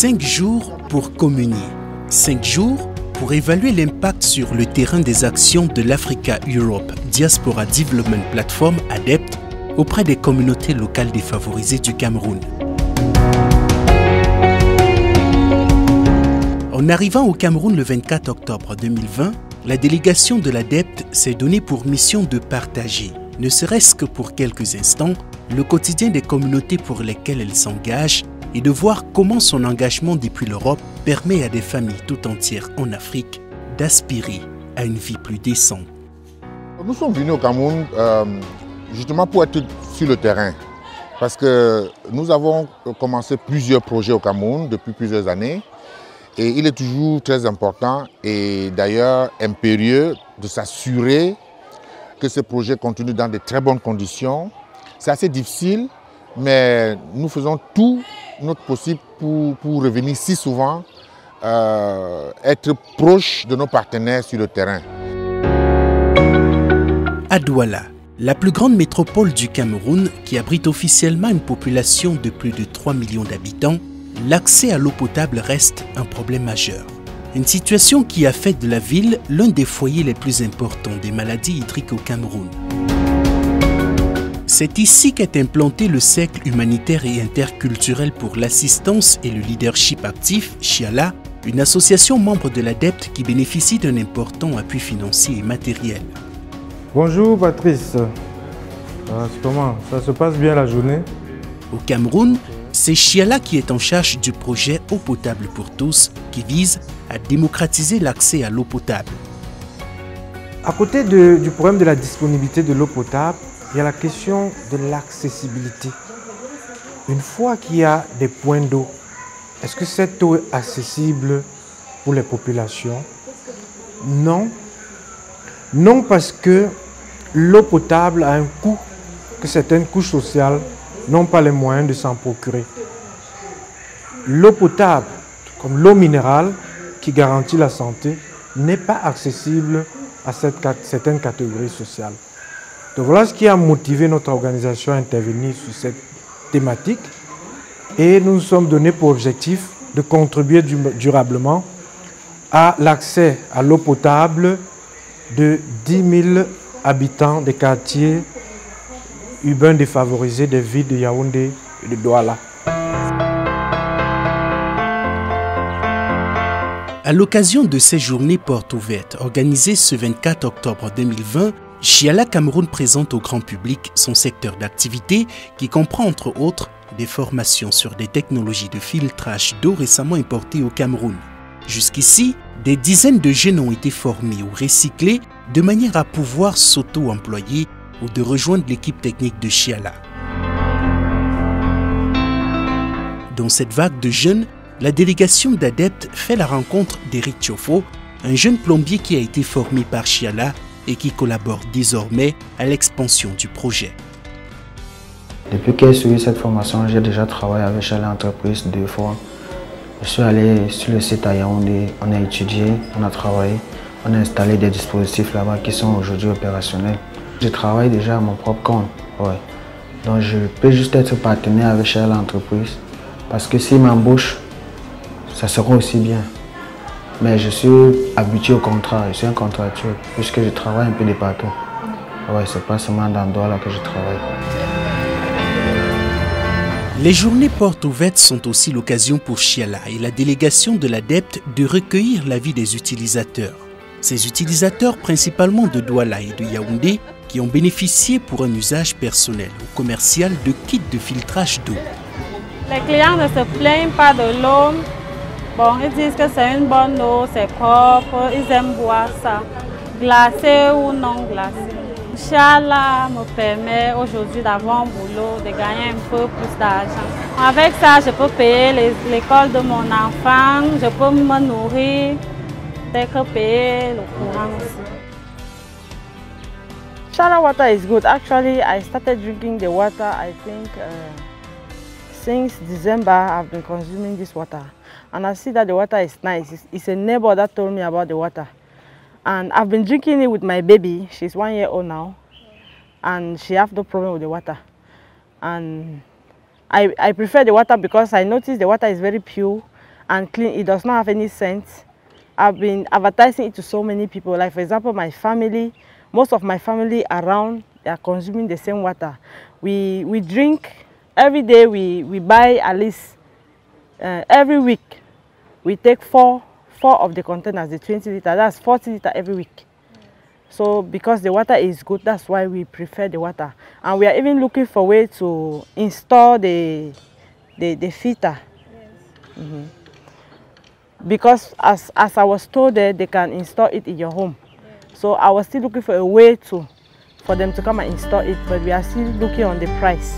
5 jours pour communier. 5 jours pour évaluer l'impact sur le terrain des actions de l'Africa Europe Diaspora Development Platform ADEPT auprès des communautés locales défavorisées du Cameroun. En arrivant au Cameroun le 24 octobre 2020, la délégation de l'ADEPT s'est donnée pour mission de partager, ne serait-ce que pour quelques instants, le quotidien des communautés pour lesquelles elle s'engage et de voir comment son engagement depuis l'Europe permet à des familles tout entières en Afrique d'aspirer à une vie plus décente. Nous sommes venus au Cameroun justement pour être sur le terrain, parce que nous avons commencé plusieurs projets au Cameroun depuis plusieurs années et il est toujours très important et d'ailleurs impérieux de s'assurer que ces projets continuent dans de très bonnes conditions. C'est assez difficile, mais nous faisons tout notre possible pour revenir si souvent, être proche de nos partenaires sur le terrain. À Douala, la plus grande métropole du Cameroun qui abrite officiellement une population de plus de 3 millions d'habitants, l'accès à l'eau potable reste un problème majeur. Une situation qui a fait de la ville l'un des foyers les plus importants des maladies hydriques au Cameroun. C'est ici qu'est implanté le Cercle humanitaire et interculturel pour l'assistance et le leadership actif, Chiala, une association membre de l'ADEPT qui bénéficie d'un important appui financier et matériel. Bonjour Patrice, comment ça se passe bien la journée? Au Cameroun, c'est Chiala qui est en charge du projet Eau potable pour tous qui vise à démocratiser l'accès à l'eau potable. À côté du problème de la disponibilité de l'eau potable, il y a la question de l'accessibilité. Une fois qu'il y a des points d'eau, est-ce que cette eau est accessible pour les populations? Non. Non, parce que l'eau potable a un coût que certaines couches sociales n'ont pas les moyens de s'en procurer. L'eau potable, comme l'eau minérale qui garantit la santé, n'est pas accessible à certaines catégories sociales. Donc voilà ce qui a motivé notre organisation à intervenir sur cette thématique et nous nous sommes donnés pour objectif de contribuer durablement à l'accès à l'eau potable de 10 000 habitants des quartiers urbains défavorisés des villes de Yaoundé et de Douala. À l'occasion de ces journées portes ouvertes organisées ce 24 octobre 2020, Chiala Cameroun présente au grand public son secteur d'activité qui comprend entre autres des formations sur des technologies de filtrage d'eau récemment importées au Cameroun. Jusqu'ici, des dizaines de jeunes ont été formés ou recyclés de manière à pouvoir s'auto-employer ou de rejoindre l'équipe technique de Chiala. Dans cette vague de jeunes, la délégation d'ADEPT fait la rencontre d'Eric Chofo, un jeune plombier qui a été formé par Chiala et qui collabore désormais à l'expansion du projet. Depuis que j'ai suivi cette formation, j'ai déjà travaillé avec Chiala Entreprise 2 fois. Je suis allé sur le site à Yaoundé, on a étudié, on a travaillé, on a installé des dispositifs là-bas qui sont aujourd'hui opérationnels. Je travaille déjà à mon propre compte, ouais. Donc je peux juste être partenaire avec Chiala Entreprise parce que s'ils m'embauchent, ça sera aussi bien. Mais je suis habitué au contrat, je suis un contractuel, puisque je travaille un peu de partout. Ouais, c'est pas seulement dans Douala que je travaille. Les journées portes ouvertes sont aussi l'occasion pour Chiala et la délégation de l'ADEPT de recueillir l'avis des utilisateurs. Ces utilisateurs, principalement de Douala et de Yaoundé, qui ont bénéficié pour un usage personnel ou commercial de kits de filtrage d'eau. Les clients ne se plaignent pas de l'eau. Bon, ils disent que c'est une bonne eau, c'est propre, ils aiment boire ça, glacé ou non glacé. Chiala me permet aujourd'hui d'avoir un boulot, de gagner un peu plus d'argent. Avec ça, je peux payer l'école de mon enfant, je peux me nourrir, dès que payer le courant aussi. Chiala water is good. Actually, I started drinking the water, I think, since December. I've been consuming this water. And I see that the water is nice. It's a neighbor that told me about the water. And I've been drinking it with my baby. She's 1 year old now. And she has no problem with the water. And I prefer the water because I notice the water is very pure and clean. It does not have any scent. I've been advertising it to so many people. Like, for example, my family, most of my family around, they are consuming the same water. We drink every day. We buy at least every week. We take four of the containers, the 20 liters. That's 40 liters every week. So because the water is good, that's why we prefer the water. And we are even looking for a way to install the filter. Yes. Because as I was told there, they can install it in your home. Yes. So I was still looking for a way for them to come and install it, but we are still looking on the price.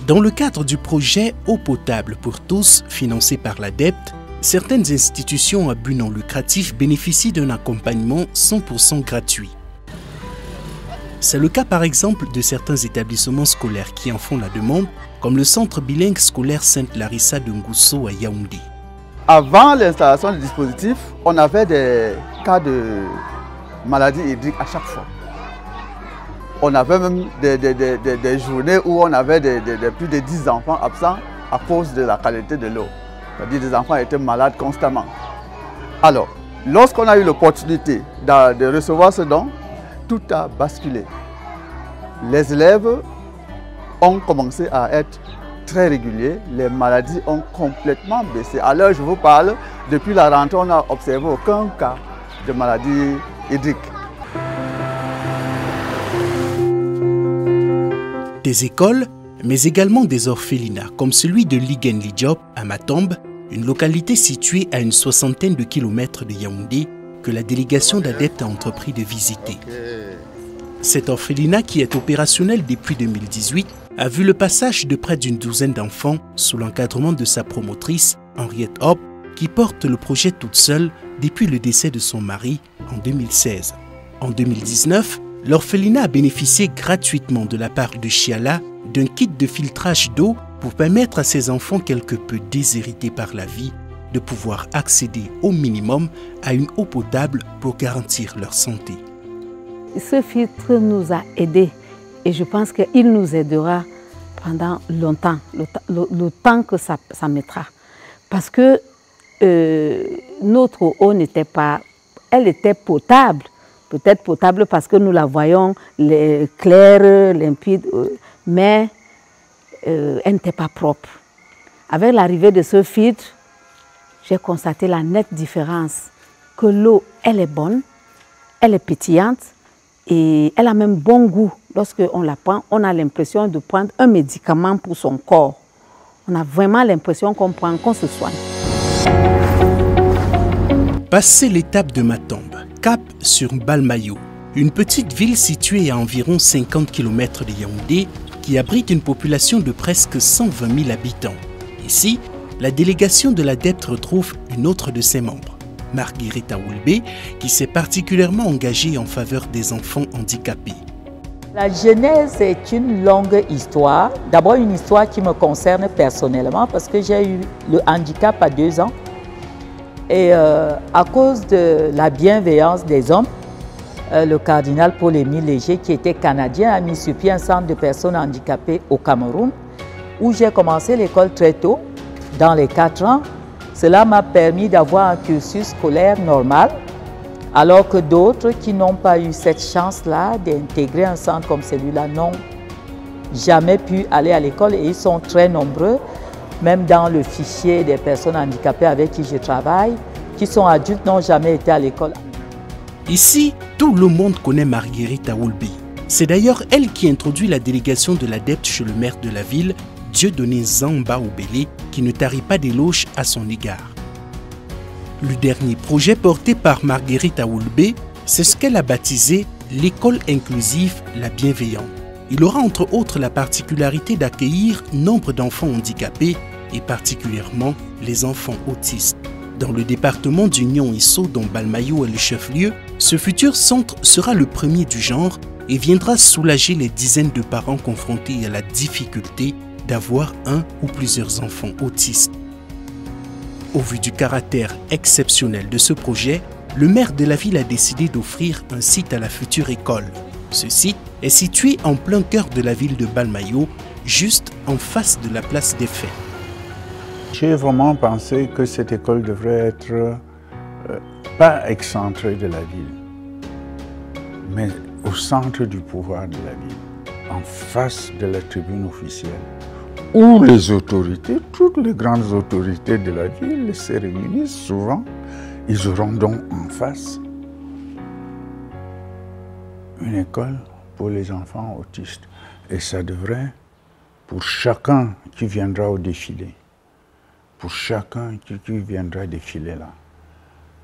Dans le cadre du projet Eau potable pour tous, financé par l'ADEPT, certaines institutions à but non lucratif bénéficient d'un accompagnement 100% gratuit. C'est le cas par exemple de certains établissements scolaires qui en font la demande, comme le centre bilingue scolaire Sainte-Larissa de Ngousso à Yaoundé. Avant l'installation du dispositif, on avait des cas de maladie hydrique à chaque fois. On avait même des journées où on avait plus de 10 enfants absents à cause de la qualité de l'eau. C'est-à-dire que des enfants étaient malades constamment. Alors, lorsqu'on a eu l'opportunité de recevoir ce don, tout a basculé. Les élèves ont commencé à être très réguliers, les maladies ont complètement baissé. À l'heure où je vous parle, depuis la rentrée, on n'a observé aucun cas de maladie hydrique. Des écoles, mais également des orphelinats, comme celui de Ligen Lijop à Matombe, une localité située à une 60aine de kilomètres de Yaoundé, que la délégation d'ADEPT a entrepris de visiter. Cet orphelinat, qui est opérationnel depuis 2018, a vu le passage de près d'une douzaine d'enfants sous l'encadrement de sa promotrice, Henriette Hoppe, qui porte le projet toute seule depuis le décès de son mari en 2016. En 2019, l'orphelinat a bénéficié gratuitement de la part de Chiala d'un kit de filtrage d'eau pour permettre à ces enfants quelque peu déshérités par la vie de pouvoir accéder au minimum à une eau potable pour garantir leur santé. Ce filtre nous a aidés et je pense qu'il nous aidera pendant longtemps, le temps que ça mettra. Parce que notre eau n'était pas, elle était potable. Peut-être potable parce que nous la voyons claire, limpide, mais elle n'était pas propre. Avec l'arrivée de ce filtre, j'ai constaté la nette différence que l'eau, elle est bonne, elle est pétillante et elle a même bon goût. Lorsqu'on la prend, on a l'impression de prendre un médicament pour son corps. On a vraiment l'impression qu'on se soigne. Passé l'étape de Matombe, cap sur Balmayo, une petite ville située à environ 50 km de Yaoundé qui abrite une population de presque 120 000 habitants. Ici, la délégation de l'ADEPT retrouve une autre de ses membres, Marguerite Aoulbe, qui s'est particulièrement engagée en faveur des enfants handicapés. La genèse est une longue histoire. D'abord une histoire qui me concerne personnellement parce que j'ai eu le handicap à 2 ans. Et à cause de la bienveillance des hommes, le cardinal Paul-Émile Léger, qui était canadien, a mis sur pied un centre de personnes handicapées au Cameroun, où j'ai commencé l'école très tôt, dans les 4 ans. Cela m'a permis d'avoir un cursus scolaire normal, alors que d'autres qui n'ont pas eu cette chance-là d'intégrer un centre comme celui-là n'ont jamais pu aller à l'école et ils sont très nombreux. Même dans le fichier des personnes handicapées avec qui je travaille, qui sont adultes, n'ont jamais été à l'école. Ici, tout le monde connaît Marguerite Aoulbe. C'est d'ailleurs elle qui introduit la délégation de l'ADEPT chez le maire de la ville, Dieudonné Zamba Obélé, qui ne tarit pas d'éloges à son égard. Le dernier projet porté par Marguerite Aoulbe, c'est ce qu'elle a baptisé l'école inclusive La Bienveillante. Il aura entre autres la particularité d'accueillir nombre d'enfants handicapés et particulièrement les enfants autistes. Dans le département d'Union-Isso, dont Balmayo est le chef-lieu, ce futur centre sera le premier du genre et viendra soulager les dizaines de parents confrontés à la difficulté d'avoir un ou plusieurs enfants autistes. Au vu du caractère exceptionnel de ce projet, le maire de la ville a décidé d'offrir un site à la future école. Ce site est situé en plein cœur de la ville de Balmayo, juste en face de la place des Fêtes. J'ai vraiment pensé que cette école devrait être pas excentrée de la ville, mais au centre du pouvoir de la ville, en face de la tribune officielle, où les autorités, toutes les grandes autorités de la ville se réunissent souvent. Ils auront donc en face une école pour les enfants autistes. Et ça devrait, pour chacun qui viendra au défilé, pour chacun qui viendra défiler là,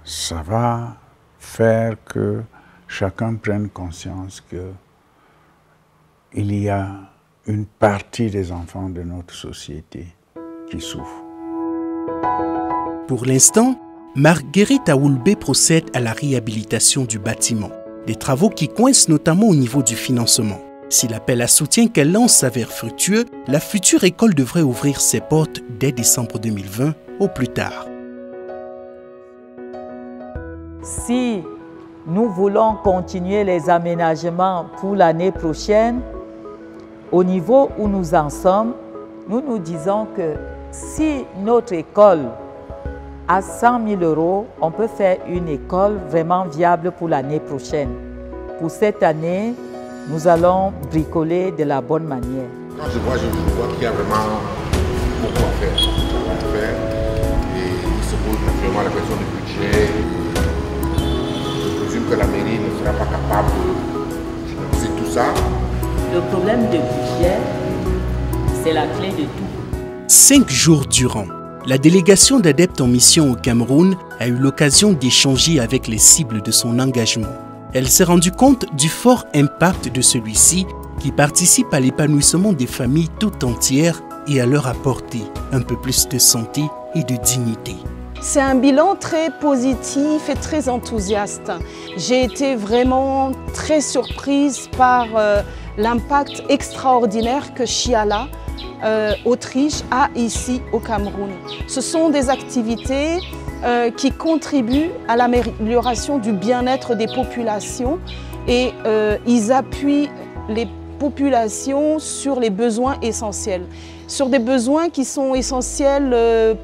ça va faire que chacun prenne conscience qu'il y a une partie des enfants de notre société qui souffrent. Pour l'instant, Marguerite Aoulbe procède à la réhabilitation du bâtiment. Des travaux qui coincent notamment au niveau du financement. Si l'appel à soutien qu'elle lance s'avère fructueux, la future école devrait ouvrir ses portes dès décembre 2020 au plus tard. Si nous voulons continuer les aménagements pour l'année prochaine, au niveau où nous en sommes, nous nous disons que si notre école a 100 000 €, on peut faire une école vraiment viable pour l'année prochaine. Pour cette année, nous allons bricoler de la bonne manière. Quand je vois qu'il y a vraiment beaucoup à faire. Et il se pose naturellement la question du budget. Je présume que la mairie ne sera pas capable de financer tout ça. Le problème de budget, c'est la clé de tout. 5 jours durant, la délégation d'adeptes en mission au Cameroun a eu l'occasion d'échanger avec les cibles de son engagement. Elle s'est rendue compte du fort impact de celui-ci qui participe à l'épanouissement des familles tout entières et à leur apporter un peu plus de santé et de dignité. C'est un bilan très positif et très enthousiaste. J'ai été vraiment très surprise par l'impact extraordinaire que Chiala, Autriche, a ici au Cameroun. Ce sont des activités qui contribuent à l'amélioration du bien-être des populations et ils appuient les populations sur les besoins essentiels. Sur des besoins qui sont essentiels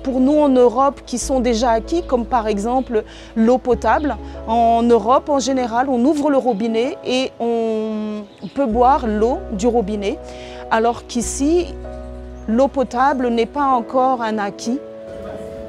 pour nous en Europe, qui sont déjà acquis, comme par exemple l'eau potable. En Europe, en général, on ouvre le robinet et on peut boire l'eau du robinet, alors qu'ici, l'eau potable n'est pas encore un acquis.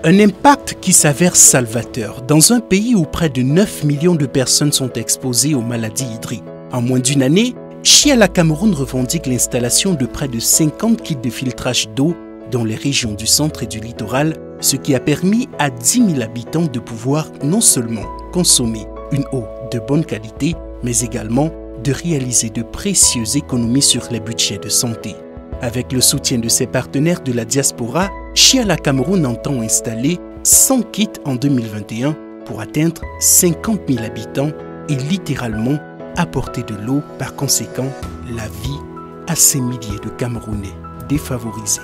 Un impact qui s'avère salvateur dans un pays où près de 9 millions de personnes sont exposées aux maladies hydriques. En moins d'une année, Chiala Cameroun revendique l'installation de près de 50 kits de filtrage d'eau dans les régions du centre et du littoral, ce qui a permis à 10 000 habitants de pouvoir non seulement consommer une eau de bonne qualité, mais également de réaliser de précieuses économies sur les budgets de santé. Avec le soutien de ses partenaires de la diaspora, Chiala Cameroun entend installer 100 kits en 2021 pour atteindre 50 000 habitants et littéralement apporter de l'eau, par conséquent, la vie à ces milliers de Camerounais défavorisés.